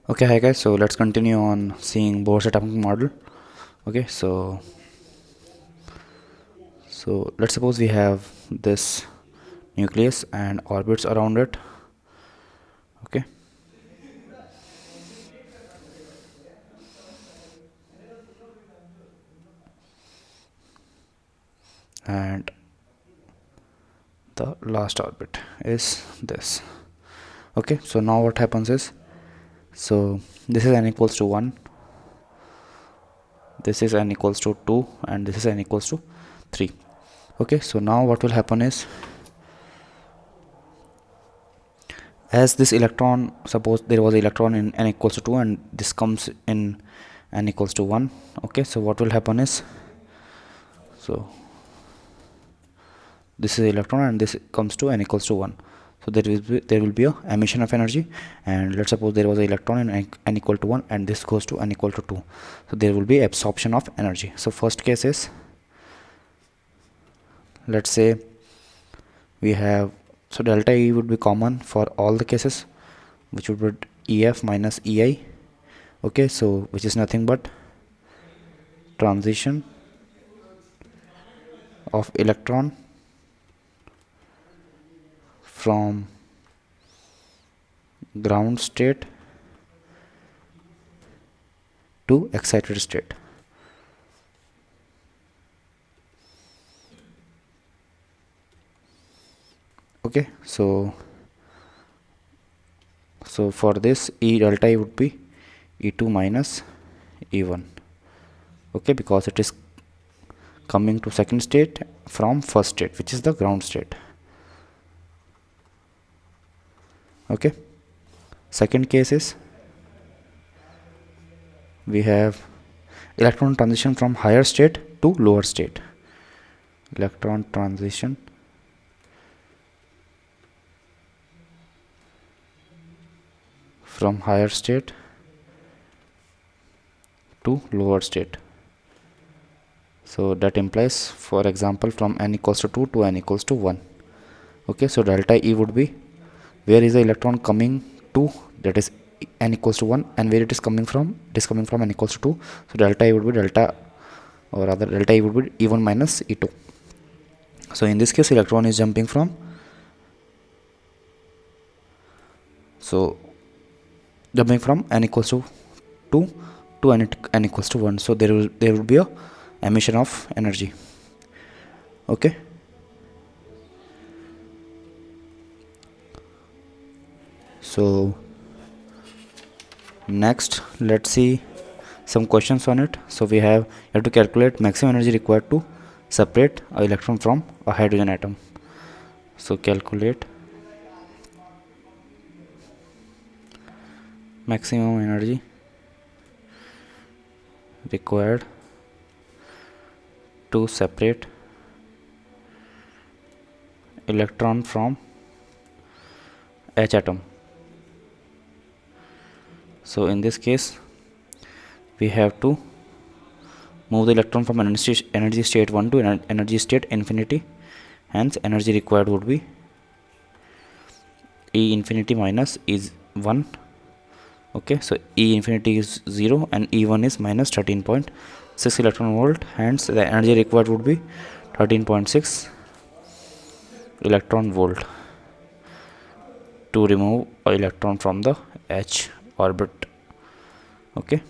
Okay, hi guys. So let's continue on seeing Bohr's atomic model. Okay, so let's suppose we have this nucleus and orbits around it. Okay, and the last orbit is this. Okay, so now what happens is, so this is n equals to 1, this is n equals to 2, and this is n equals to 3. Okay, so now what will happen is, as this electron, suppose there was an electron in n equals to 2 and this comes in n equals to 1. Okay, so what will happen is, so this is electron and this comes to n equals to 1, so there will be a emission of energy. And let's suppose there was an electron in n equal to 1 and this goes to n equal to 2, so there will be absorption of energy. So first case is, let's say we have, so delta E would be common for all the cases, which would be EF minus EI. Okay, so which is nothing but transition of electron from ground state to excited state. Okay, so for this, E delta E would be E2 minus E1. Okay, because it is coming to second state from first state, which is the ground state. Okay, second case is, we have electron transition from higher state to lower state. Electron transition from higher state to lower state. So that implies, for example, from n equals to 2 to n equals to 1. Okay, so delta E would be, where is the electron coming to, that is n equals to 1, and where it is coming from, it is coming from n equals to 2. So delta E would be delta, or rather delta E would be E1 minus E2. So in this case, electron is jumping from, so jumping from n equals to 2 to n equals to 1. So there will be a emission of energy. Okay, so next let's see some questions on it. So we have, you have to calculate maximum energy required to separate an electron from a hydrogen atom. So calculate maximum energy required to separate electron from H atom. So in this case, we have to move the electron from energy state 1 to energy state infinity. Hence energy required would be E infinity minus is 1. Okay, so E infinity is 0 and E1 is minus 13.6 electron volt. Hence the energy required would be 13.6 electron volt to remove an electron from the H orbit. Okay,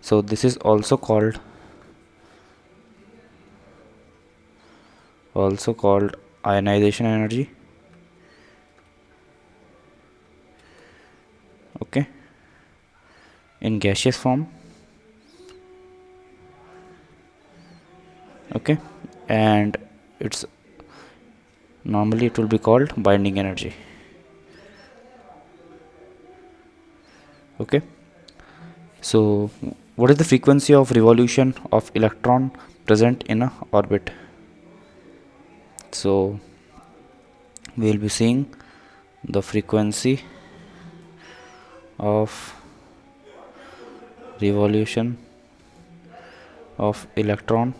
so this is also called ionization energy. Okay, in gaseous form. Okay, and it's normally it will be called binding energy. Okay, so what is the frequency of revolution of electron present in a orbit? So we will be seeing the frequency of revolution of electron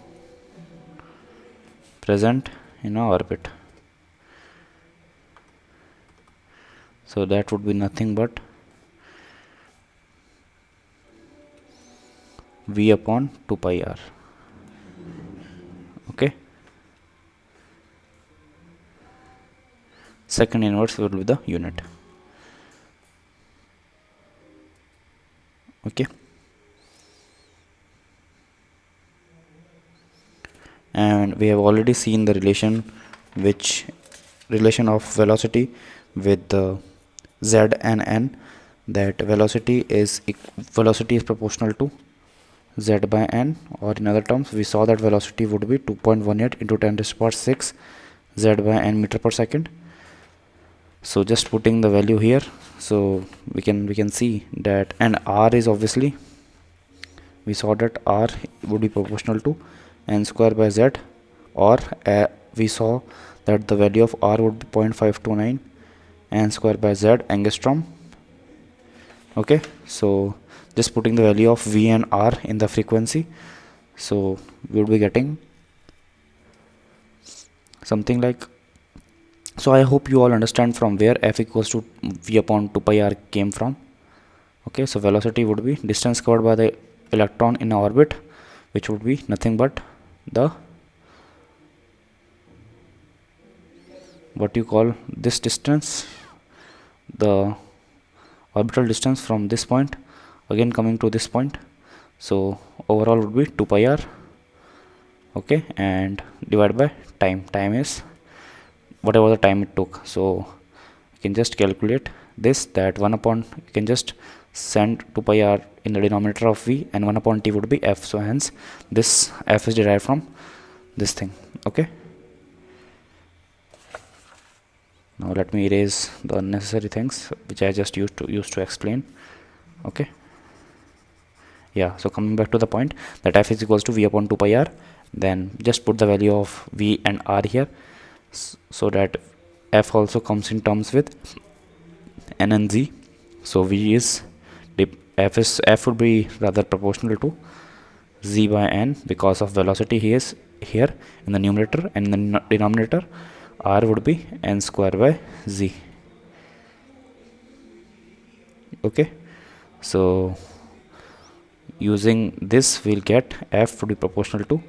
present in a orbit. So that would be nothing but v upon 2 pi r. Okay, second inverse will be the unit. Okay, and we have already seen the relation of velocity with the z and n, that velocity is proportional to z by n, or in other terms we saw that velocity would be 2.18 into 10 raised to power 6 z by n meter per second. So just putting the value here, so we can see that, and r is obviously, we saw that r would be proportional to n square by z, or we saw that the value of r would be 0.529 n square by z angstrom. Okay, so just putting the value of v and r in the frequency, so we would be getting something like, so I hope you all understand from where f equals to v upon 2 pi r came from. Okay, so velocity would be distance covered by the electron in orbit, which would be nothing but the, what you call this distance, the orbital distance from this point again coming to this point. So overall would be 2 pi r. Okay, and divided by time is whatever the time it took. So you can just calculate this, that 1 upon, you can just send 2 pi r in the denominator of v, and 1 upon t would be f. So hence this f is derived from this thing. Okay, now let me erase the unnecessary things which I just used to explain. Okay, yeah, so coming back to the point that f is equals to v upon 2 pi r, then just put the value of v and r here, so that f also comes in terms with n and z. So v is f would be rather proportional to z by n because of velocity he is here in the numerator, and in the denominator r would be n square by z. Okay, so using this we'll get f would be proportional to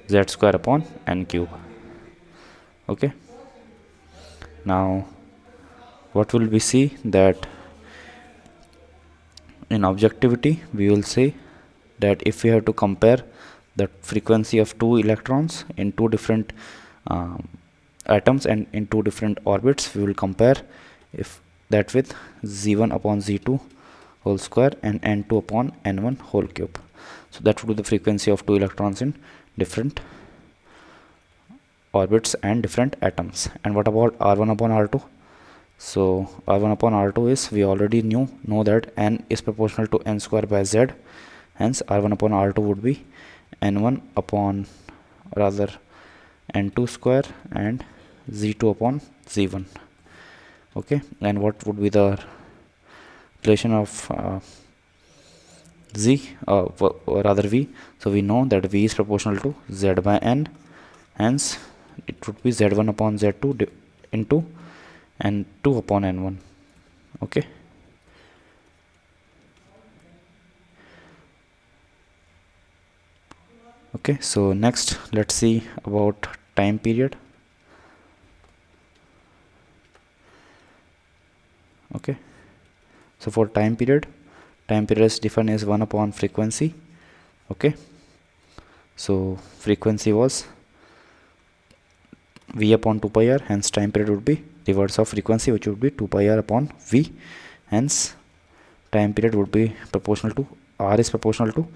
z square upon n cube. Okay, now what will we see, that in objectivity we will say that if we have to compare the frequency of two electrons in two different atoms and in two different orbits, we will compare if that with z1 upon z2 whole square and n2 upon n1 whole cube. So that would be the frequency of two electrons in different orbits and different atoms. And what about r1 upon r2? So r1 upon r2 is, we already know that n is proportional to n square by z, hence r1 upon r2 would be n1 upon, rather n2 square and z2 upon z1. Okay, and what would be the relation of rather v? So we know that v is proportional to z by n, hence it would be z1 upon z2 into n2 upon n1. Okay, okay, so next let's see about time period. Okay, so for time period is defined as 1 upon frequency. Okay, so frequency was v upon 2 pi r, hence time period would be reverse of frequency, which would be 2 pi r upon v, hence time period would be proportional to, r is proportional to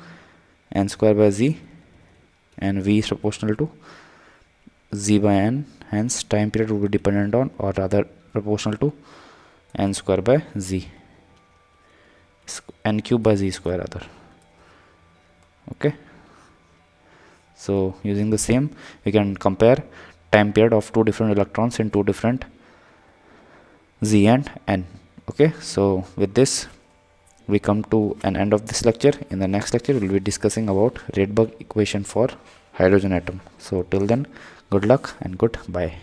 n square by z and v is proportional to z by n, hence time period would be dependent on, or rather proportional to, n square by z, n cube by z square rather. Okay, so using the same we can compare time period of two different electrons in two different z and n. Okay, so with this we come to an end of this lecture. In the next lecture we will be discussing about Rydberg equation for hydrogen atom. So till then, good luck and goodbye.